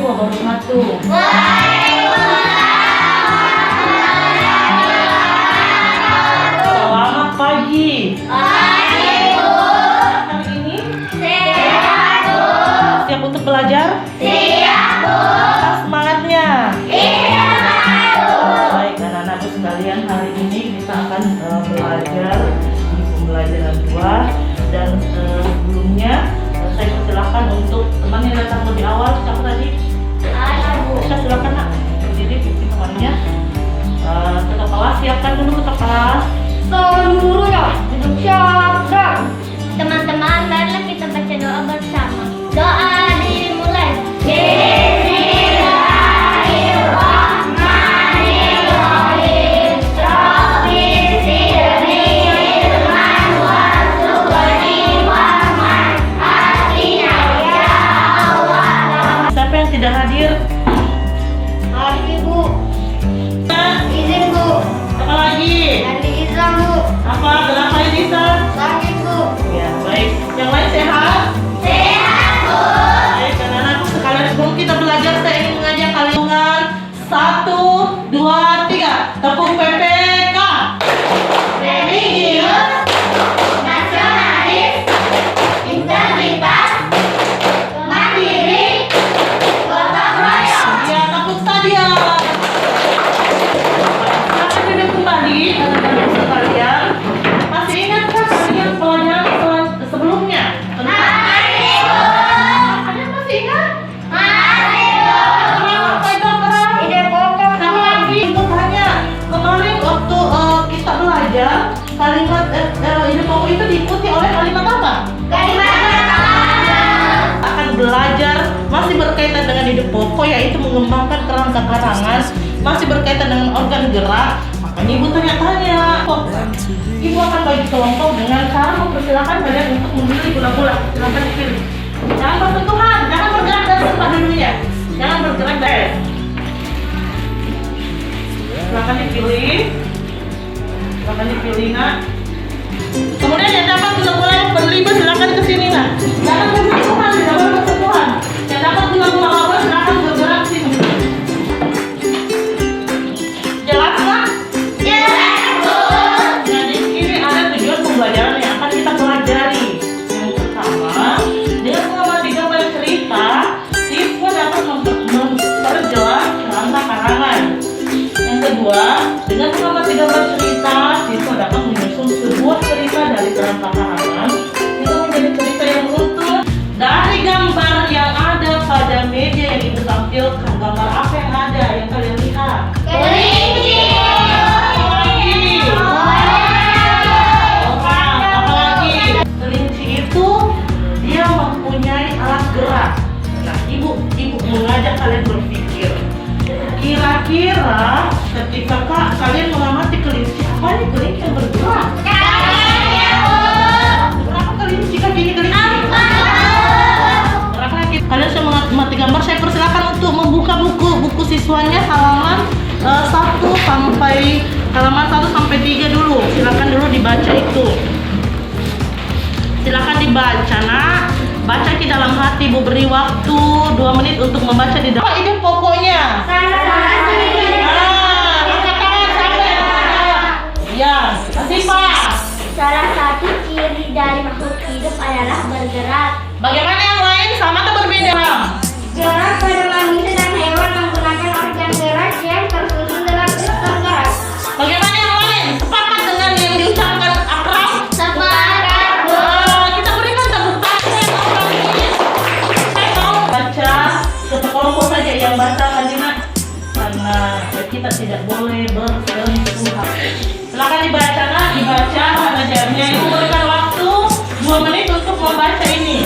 warahmatullahi wabarakatuh. Selamat pagi. Hari ini siap untuk belajar? Semangatnya. Baik anak-anakku sekalian, hari ini kita akan belajar di pembelajaran 2 dan sebelumnya saya persilahkan untuk teman yang datang lebih awal. Siapa tadi? Kita silakan nak berdiri pimpin temannya. Ketua kelas, siapkan dulu ketua kelas. Seluruhnya duduk siap. Teman-teman, marilah kita baca doa bersama. Doa dimulai. Bismillahirrahmanirrahim. Rabbi zidni ilman warzuqni warhamni atina ya Allah. Siapa yang tidak hadir? Hari Bu, izin Bu. Apa lagi? Hari Islam Bu. Apa? Kenapa ini bisa? Sakit Bu. Ya, baik. Yang lain sehat? Sehat, Bu. Baik, anak-anakku sekalian sebelum kita belajar, saya ingin mengajak kalian dengan 1, 2, 3. Tepuk PPK. Religius, nasionalis, integritas, mandiri, gotong royong. Ya, tepuk saja. Silakan duduk kembali, anak-anak sekalian. Masih ingatkah kalian pelajaran sebelumnya? Masih, Bu. Kalian masih ingat? Masih, Bu. Kenapa pegang keras? Ide pokok Sama lagi, itu tanya. Kemarin waktu kita belajar, kalimat ide pokok itu diikuti oleh kalimat apa? Kalimat pertama. Akan belajar masih berkaitan dengan ide pokok, yaitu mengembangkan kerangka karangan, masih berkaitan dengan organ gerak. Makanya ibu tanya-tanya. Ibu akan bagi kelompok dengan cara mempersilahkan kalian untuk memilih gula-gula. Silakan dipilih. Jangan bersentuhan, jangan bergerak dari tempat dulu ya. Jangan bergerak dari. Silakan dipilih. Silakan dipilih nak. Kemudian yang dapat gula-gula yang berlima silakan ke sini nak. Jangan bersentuhan, jangan bersentuhan. Yang dapat gula-gula laba silakan bergerak sini. Jelas nak? Jelas, Bu. Jadi ini ada tujuan pembelajaran yang akan kita pelajari. Yang pertama, dengan mengamati gambar cerita, siswa dapat memperjelas kerangka karangan. Yang kedua, dengan mengamati gambar cerita, siswa dapat menyusun sebuah cerita dari kerangka karangan hingga menjadi cerita yang utuh. Dari gambar yang ada pada meja yang ibu tampilkan, gambar apa yang ada yang kalian lihat? Kelinci. Apalagi kelinci itu dia mempunyai alat gerak. Nah, ibu mengajak kalian berpikir. Kira-kira ketika kalian mengamati kelinci, apa ini kelinci yang bergerak? Kenapa kelinci kakinya kelinci? Kenapa kaki? Kalian sudah mengamati gambar. Saya persilakan untuk membuka buku siswanya halaman 1 sampai 3 dulu. Silakan dulu dibaca itu. Silakan dibaca nak. Baca di dalam hati. Bu beri waktu 2 menit untuk membaca di dalam. Apa ide pokoknya? Angkat tangan sampai. Ya, kasih Pak. Salah satu ciri dari makhluk hidup adalah bergerak. Bagaimana yang lain? Sama atau berbeda? gerak pada manusia dan hewan menggunakan organ gerak yang tersusun dalam sistem gerak. Bagaimana yang lain? Sepakat dengan yang diucapkan Akram? Sepakat, Bu. Kita berikan tepuk tangan. Saya mau baca satu kelompok saja yang baca kalimat karena kita tidak boleh bersentuhan. Silakan dibaca nak, dibaca pelajarannya. Ibu berikan waktu 2 menit untuk membaca ini.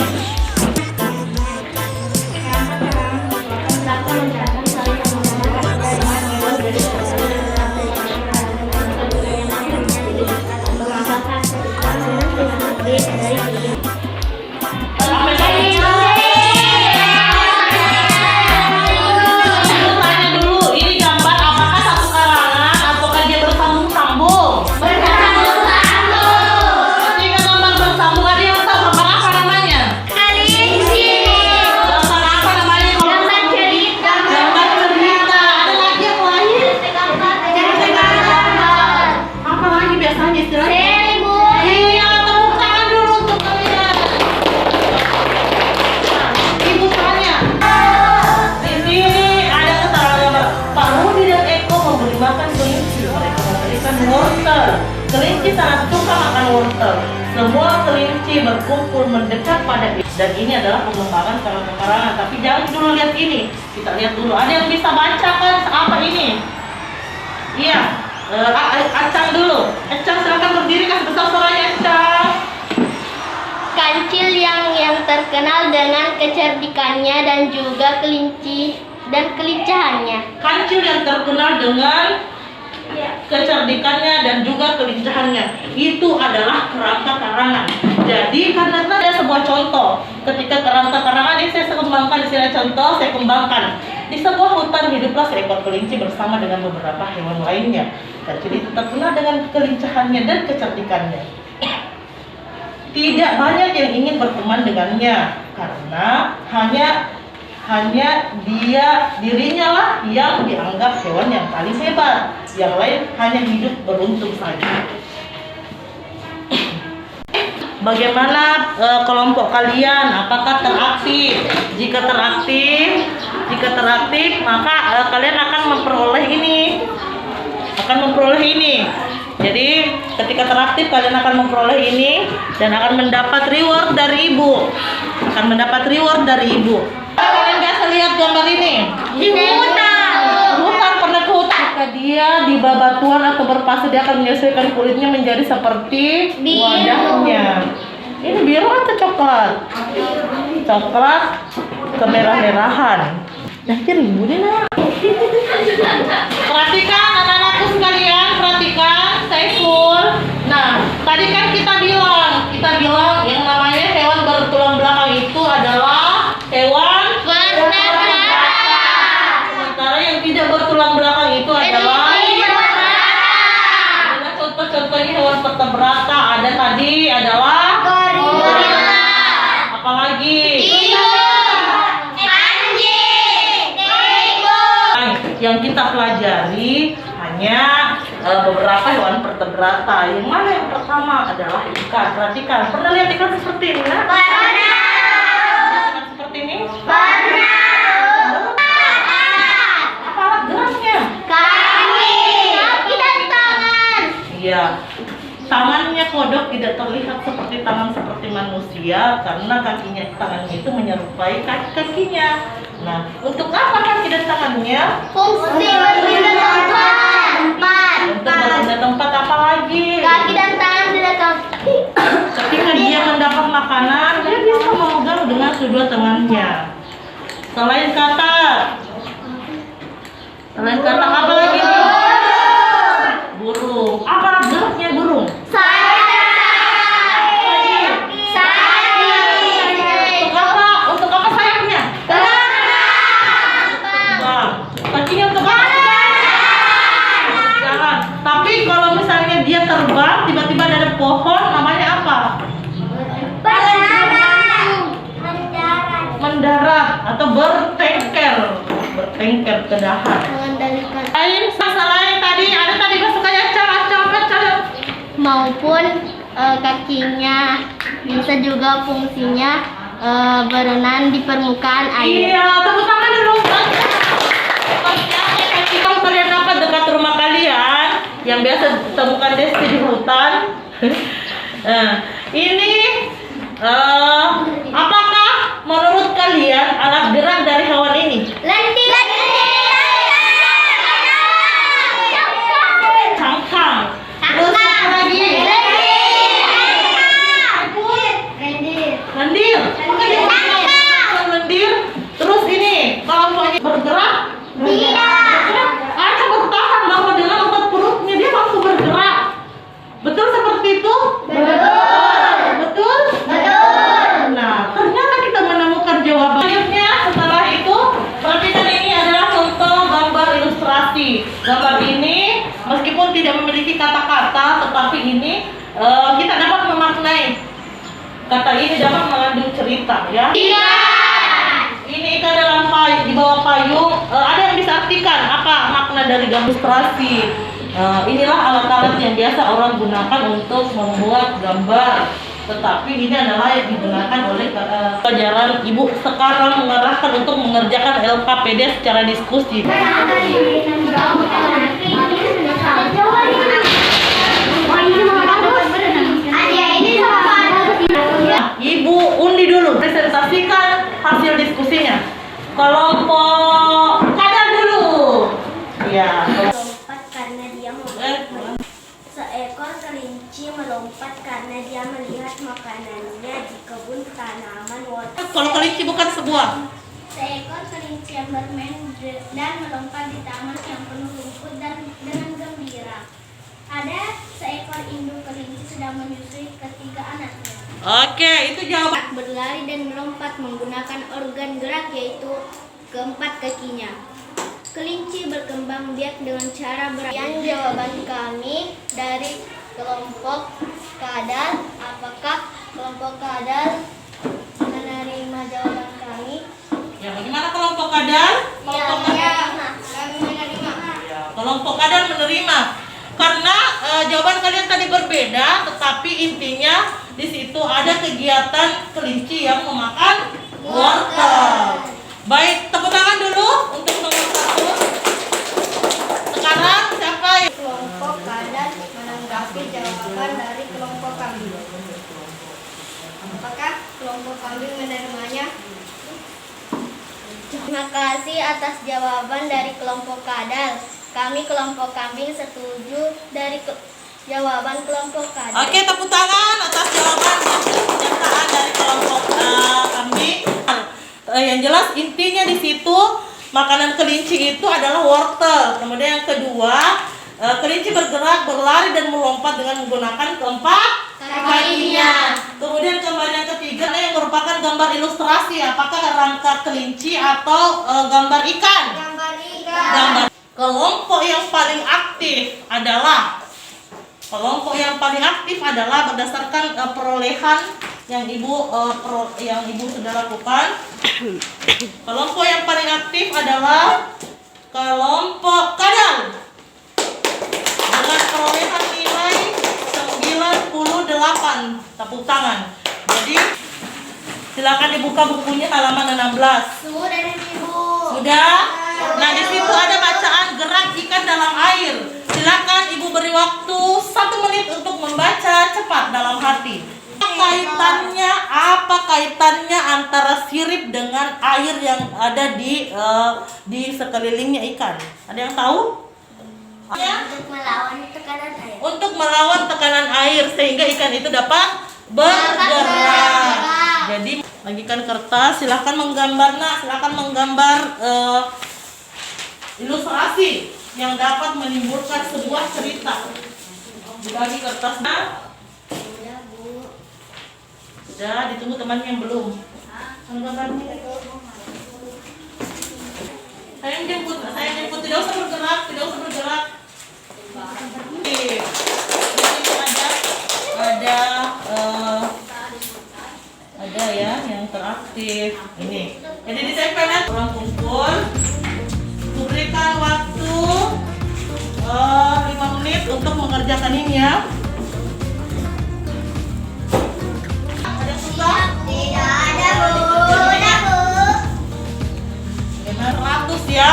Sampai tadi. Tanya dulu, ini gambar apakah satu karangan ataukah dia bersambung-sambung? Bersambung-sambung. Ketika gambar bersambung, ada yang tahu gambar apa namanya? Kali berkumpul mendekat pada ini. Dan ini adalah pengembangan karang-karangan. Tapi jangan dulu lihat ini. Kita lihat dulu. Ada yang bisa bacakan apa ini? Iya. Acang dulu. Acang silakan berdiri, kasih besar suaranya Acang. Kancil yang terkenal dengan kecerdikannya dan juga kelincahannya. Kancil yang terkenal dengan kecerdikannya dan juga kelincahannya itu adalah kerangka karangan. Jadi karena ada sebuah contoh ketika kerangka karangan ini saya kembangkan di sini contoh saya kembangkan di sebuah hutan hiduplah seekor kelinci bersama dengan beberapa hewan lainnya. Kancil itu terkenal dengan kelincahannya dan kecerdikannya. Tidak banyak yang ingin berteman dengannya karena hanya dirinya lah yang dianggap hewan yang paling hebat. Yang lain hanya hidup beruntung saja. Bagaimana kelompok kalian? Apakah teraktif? Jika teraktif, maka kalian akan memperoleh ini. Jadi ketika teraktif kalian akan memperoleh ini dan akan mendapat reward dari ibu. Kalian biasa lihat gambar ini? Di hutan. Pernah ke hutan? Jika dia di bebatuan atau berpasir, dia akan menyelesaikan kulitnya menjadi seperti wadahnya. Ini biru atau coklat? Coklat kemerah-merahan. Nanti ribu deh nak. Perhatikan anak-anakku sekalian, perhatikan Saiful. Nah, tadi kan kita bilang yang namanya hewan bertulang belakang itu adalah hewan Vertebrata. sementara yang tidak bertulang belakang itu adalah contoh-contohnya hewan vertebrata. Ada tadi adalah Gorila. apalagi Anjing. Tikus. yang kita pelajari hanya beberapa hewan vertebrata. Yang mana yang pertama adalah ikan. Perhatikan, pernah lihat ikan seperti ini ya? Ikan seperti ini? Apa alat geraknya? Kaki dan tangan. Iya, tangannya kodok tidak terlihat seperti tangan seperti manusia karena tangannya itu menyerupai kakinya. Nah, untuk apa kaki dan tangannya? Fungsi berpindah tempat. Untuk berpindah tempat apa lagi? Kaki dan tangan tidak kaki. Ketika dia mendapat makanan, dia bisa memegang dengan kedua tangannya. Selain kata apa lagi? Burung. Apa geraknya burung? Untuk apa sayapnya? Kakinya untuk apa? Jalan. Tapi kalau misalnya dia terbang, tiba-tiba ada pohon, namanya apa? Mendarat atau bertengker ke dahan. Mengendalikan Selain tadi ada masukannya cara maupun kakinya bisa juga fungsinya berenang di permukaan air. Iya, tepuk tangan dulu. Kalau kalian dapat dekat rumah kalian yang biasa ditemukan Desti di hutan. Nah, ini apakah menurut kalian alat gerak dari hewan ini? Lendir. Cangkang. Terus apa lagi? Lendir. Lendir. Terus ini kalau bergerak hanya bertahan bahwa dengan otot perutnya dia mampu bergerak. Betul seperti itu? Betul? Nah, ternyata kita menemukan jawabannya. Setelah itu, perhatikan ini adalah contoh gambar ilustrasi. Gambar ini meskipun tidak memiliki kata-kata, tetapi ini kita dapat memaknai. Kata ini dapat mengandung cerita, ya. Ini ikan dalam di bawah payung. Ada yang bisa artikan apa makna dari gambar ilustrasi? Inilah alat-alat yang biasa orang gunakan untuk membuat gambar. Tetapi ini adalah yang digunakan oleh pelajaran ibu sekarang mengarahkan untuk mengerjakan LKPD secara diskusi. undi dulu. Presentasikan hasil diskusinya. Kelompok kadal dulu. Iya. Melompat karena dia Seekor kelinci melompat karena dia melihat makanannya di kebun tanaman wortel. Kalau kelinci bukan sebuah. Seekor kelinci yang bermain dan melompat di taman yang penuh rumput dan dengan gembira. Ada seekor induk kelinci sedang menyusui ketiga anaknya. Oke, itu jawaban. Berlari dan melompat menggunakan organ gerak yaitu keempat kakinya. Kelinci berkembang biak dengan cara berlari. Jawaban kami dari kelompok kadal. Apakah kelompok kadal menerima jawaban kami? Ya, bagaimana kelompok kadal? Kelompok kadal. Kami menerima. Ya, kelompok kadal menerima. Karena jawaban kalian tadi berbeda, tetapi intinya di situ ada kegiatan kelinci yang memakan wortel. Baik, tepuk tangan dulu untuk nomor 1. Sekarang siapa yang Kelompok kadal menanggapi jawaban dari kelompok kami. Apakah kelompok kami menerimanya? Terima kasih atas jawaban dari kelompok kadal. Kami kelompok kambing setuju dari jawaban kelompok kadal. Oke, tepuk tangan atas jawaban dan pernyataan dari kelompok kambing. Yang jelas intinya di situ makanan kelinci itu adalah wortel. Kemudian yang kedua, kelinci bergerak, berlari dan melompat dengan menggunakan keempat kakinya. Kemudian gambar yang ketiga yang merupakan gambar ilustrasi. Apakah rangka kelinci atau gambar ikan? Gambar ikan. Gambar. Kelompok yang paling aktif adalah berdasarkan perolehan yang ibu sudah lakukan. Kelompok yang paling aktif adalah kelompok kadal dengan perolehan nilai 98. Tepuk tangan. Jadi silakan dibuka bukunya halaman 16. Sudah Ibu. Sudah? Nah, di situ ada bacaan gerak ikan dalam air. Silakan Ibu beri waktu 1 menit untuk membaca cepat dalam hati. Apa kaitannya antara sirip dengan air yang ada di sekelilingnya ikan? Ada yang tahu? Untuk melawan tekanan air. Untuk melawan tekanan air sehingga ikan itu dapat bergerak. Jadi bagikan kertas, silahkan menggambar ilustrasi yang dapat menimbulkan sebuah cerita. Dibagi kertasnya. Sudah Bu. Sudah, ditunggu temannya yang belum. Gambarnya. Saya jemput, tidak usah bergerak. Oke. Di situ ada ya yang teraktif ini. Jadi ditempel ya, orang kumpul. Berikan waktu 5 menit untuk mengerjakan ini ya. Ada yang susah? Tidak ada Bu. Sudah Bu. Dengan 100 ya.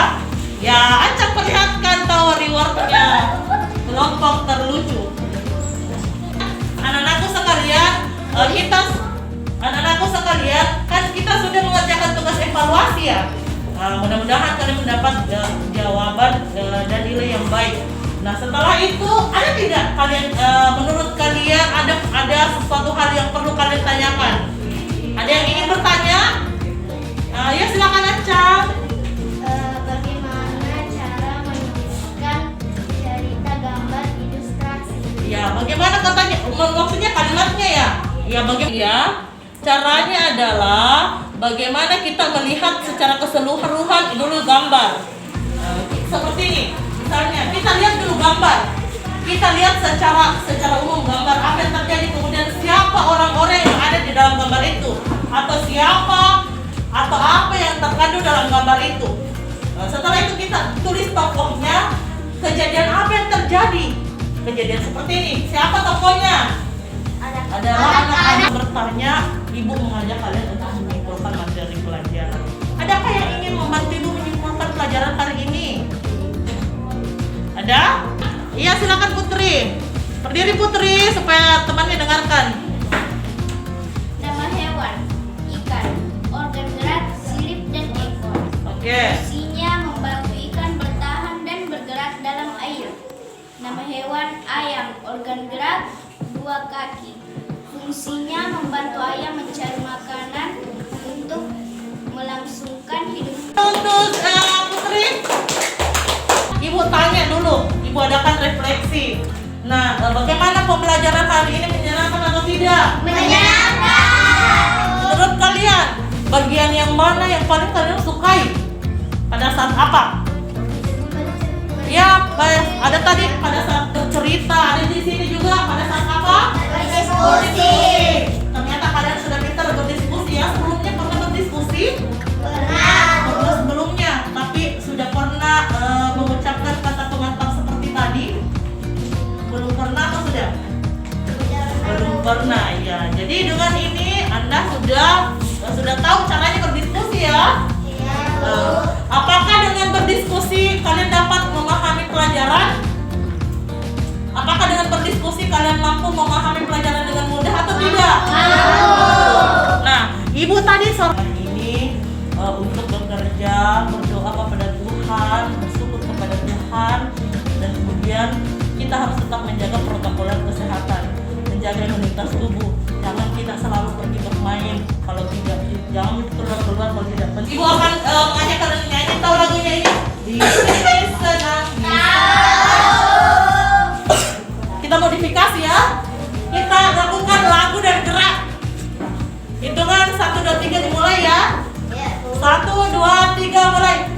Ya, acak perlihatkan tahu rewardnya. Kelompok terlucu. Anak-anakku sekalian, kan kita sudah mengerjakan tugas evaluasi ya. Nah, mudah-mudahan kalian mendapat jawaban dan nilai yang baik. Nah, setelah itu ada tidak menurut kalian ada sesuatu hal yang perlu kalian tanyakan? Ada yang ingin bertanya? Ya silakan Acang. Bagaimana cara menuliskan cerita gambar ilustrasi? Ya, bagaimana katanya? Maksudnya kalimatnya ya? Ya, bagaimana? Ya, caranya adalah bagaimana kita melihat secara keseluruhan dulu gambar. Seperti ini. Misalnya, kita lihat dulu gambar. Kita lihat secara umum gambar apa yang terjadi, kemudian siapa orang-orang yang ada di dalam gambar itu, atau siapa atau apa yang terkandung dalam gambar itu. Setelah itu kita tulis tokohnya, kejadian apa yang terjadi. Kejadian seperti ini. Siapa tokohnya? Adalah anak-anak bertanya, ibu mengajak kalian untuk menyimpulkan materi pelajaran. Adakah yang ingin membantu ibu menyimpulkan pelajaran hari ini? Ada? Iya, silakan Putri. Berdiri Putri supaya temannya dengarkan. Nama hewan. Oke. Fungsinya membantu ikan bertahan dan bergerak dalam air. Nama hewan ayam, organ gerak, 2 kaki. Fungsinya membantu ayam mencari makanan untuk melangsungkan hidup. Untuk Putri, Ibu tanya dulu, Ibu adakan refleksi. Nah, bagaimana pembelajaran hari ini, menyenangkan atau tidak? Menyenangkan. Menurut kalian, bagian yang mana yang paling kalian sukai? Pada saat apa? Ya, ada tadi pada saat bercerita, ada di sini juga pada saat apa? Berdiskusi. Ternyata kalian sudah pintar berdiskusi ya. Sebelumnya pernah berdiskusi? Pernah. Sebelumnya, tapi sudah pernah mengucapkan kata pengantar seperti tadi? Belum pernah atau sudah? Belum pernah ya. Jadi dengan ini Anda sudah tahu caranya berdiskusi ya. Apakah dengan berdiskusi kalian dapat memahami pelajaran? Apakah dengan berdiskusi kalian mampu memahami pelajaran dengan mudah atau tidak? Nah, Ibu tadi sore ini untuk bekerja, berdoa kepada Tuhan, bersyukur kepada Tuhan, dan kemudian kita harus tetap menjaga protokol kesehatan, menjaga imunitas tubuh. Jangan kita selalu pergi bermain kalau tidak, jangan keluar kalau tidak penting. Ibu akan mengajak kalian nyanyi, tahu lagunya ini? Di sini senang. Kita modifikasi ya. Kita lakukan lagu dan gerak. Hitungan 1, 2, 3 dimulai ya. 1, 2, 3 mulai.